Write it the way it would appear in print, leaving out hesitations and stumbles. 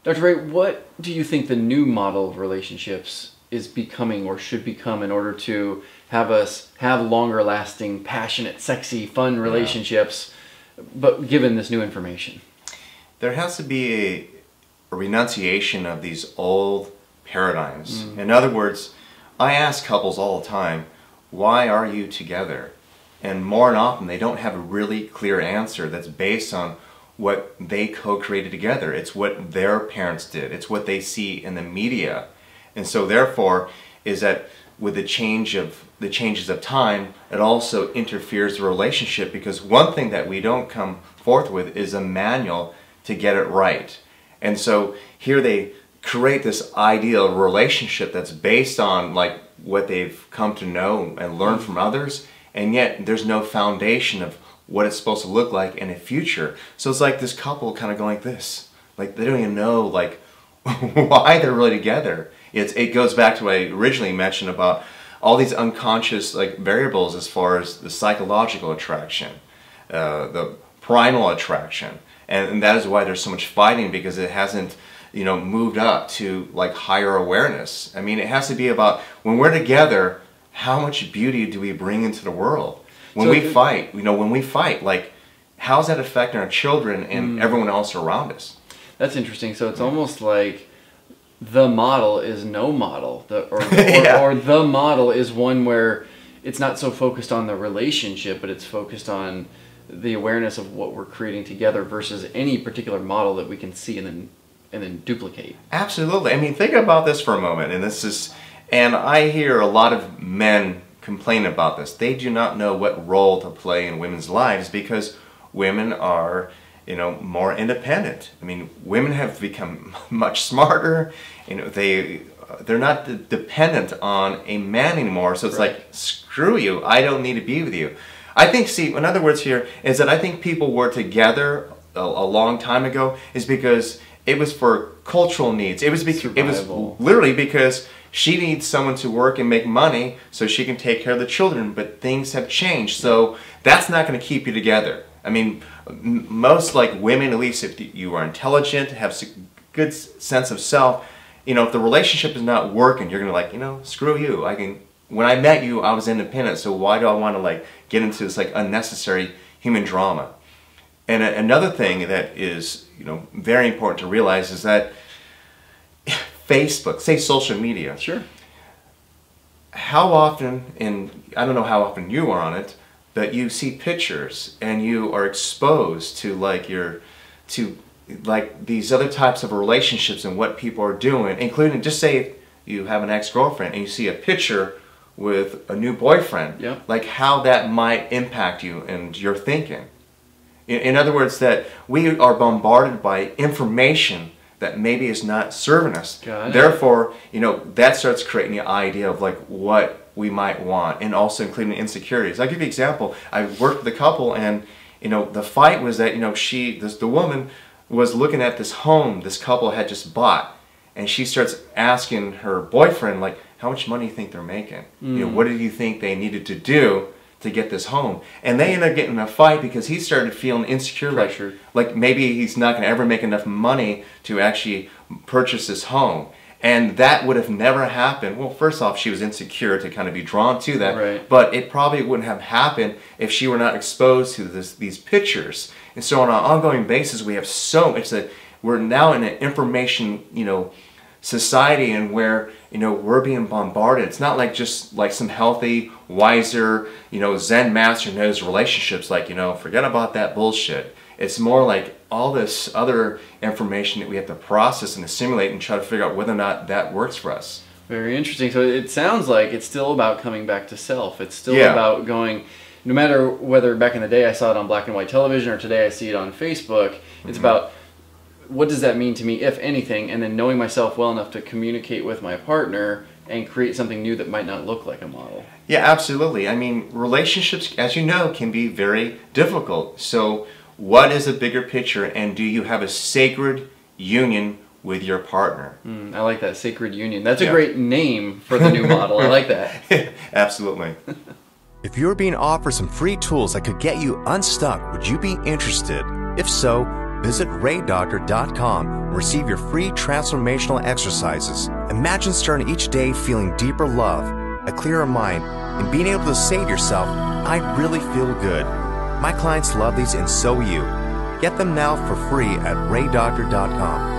Dr. Ray, what do you think the new model of relationships is becoming or should become in order to have us have longer lasting, passionate, sexy, fun relationships, but given this new information? There has to be a renunciation of these old paradigms. In other words, I ask couples all the time, why are you together? And more than often, they don't have a really clear answer that's based on what they co-created together. It's what their parents did. It's what they see in the media. And so therefore, is that with the changes of time, it also interferes the relationship, because one thing that we don't come forth with is a manual to get it right. And so here they create this ideal relationship that's based on like what they've come to know and learn from others, and yet there's no foundation of what it's supposed to look like in the future. So it's like this couple kind of going like this. Like they don't even know like why they're really together. It goes back to what I originally mentioned about all these unconscious like variables as far as the psychological attraction, the primal attraction. And that is why there's so much fighting, because it hasn't, you know, moved up to like higher awareness. I mean, it has to be about when we're together, how much beauty do we bring into the world? When we fight, you know, when we fight, like, how's that affecting our children and everyone else around us? That's interesting. So it's almost like the model is no model, or the model is one where it's not so focused on the relationship, but it's focused on the awareness of what we're creating together versus any particular model that we can see and then duplicate. Absolutely. I mean, think about this for a moment, and I hear a lot of men complain about this. They do not know what role to play in women's lives because women are, you know, more independent. I mean, women have become much smarter. You know, they're not dependent on a man anymore. So it's like, screw you, I don't need to be with you. I think, see, in other words here, is that I think people were together a long time ago is because it was for cultural needs. It was literally because she needs someone to work and make money so she can take care of the children, but things have changed. So that's not going to keep you together. I mean, most like women, at least if you are intelligent, have a good sense of self, you know, if the relationship is not working, you're going to like, you know, screw you. When I met you, I was independent, so why do I want to like get into this like unnecessary human drama? And another thing that is, you know, very important to realize is that Facebook, say social media. Sure. How often, and I don't know how often you are on it, but you see pictures and you are exposed to like these other types of relationships and what people are doing, including, just say you have an ex-girlfriend and you see a picture with a new boyfriend, like how that might impact you and your thinking. In other words, that we are bombarded by information that maybe is not serving us. Therefore, you know, that starts creating the idea of like what we might want, and also including insecurities. I'll give you an example. I worked with a couple, and you know, the fight was that, you know, the woman was looking at this home this couple had just bought, and she starts asking her boyfriend like, how much money do you think they're making? You know, what do you think they needed to do to get this home? And they ended up getting in a fight because he started feeling insecure, like maybe he's not going to ever make enough money to actually purchase this home. And that would have never happened. Well, first off, she was insecure to kind of be drawn to that, but it probably wouldn't have happened if she were not exposed to these pictures. And so on an ongoing basis, we have so much that we're now in an information, you know, society, and where, you know, we're being bombarded. It's not like just like some healthy, wiser, you know, Zen master knows relationships, like, you know, forget about that bullshit. It's more like all this other information that we have to process and assimilate and try to figure out whether or not that works for us. Very interesting. So it sounds like it's still about coming back to self. It's still about going, no matter whether back in the day I saw it on black and white television or today I see it on Facebook, it's about what does that mean to me, if anything, and then knowing myself well enough to communicate with my partner and create something new that might not look like a model. Yeah, absolutely. I mean, relationships, as you know, can be very difficult. So what is a bigger picture, and do you have a sacred union with your partner? I like that, sacred union. That's a great name for the new model. I like that. Absolutely. If you were being offered some free tools that could get you unstuck, would you be interested? If so, Visit raydoctor.com and receive your free transformational exercises. Imagine starting each day feeling deeper love, a clearer mind, and being able to say to yourself, I really feel good. My clients love these and so will you. Get them now for free at raydoctor.com.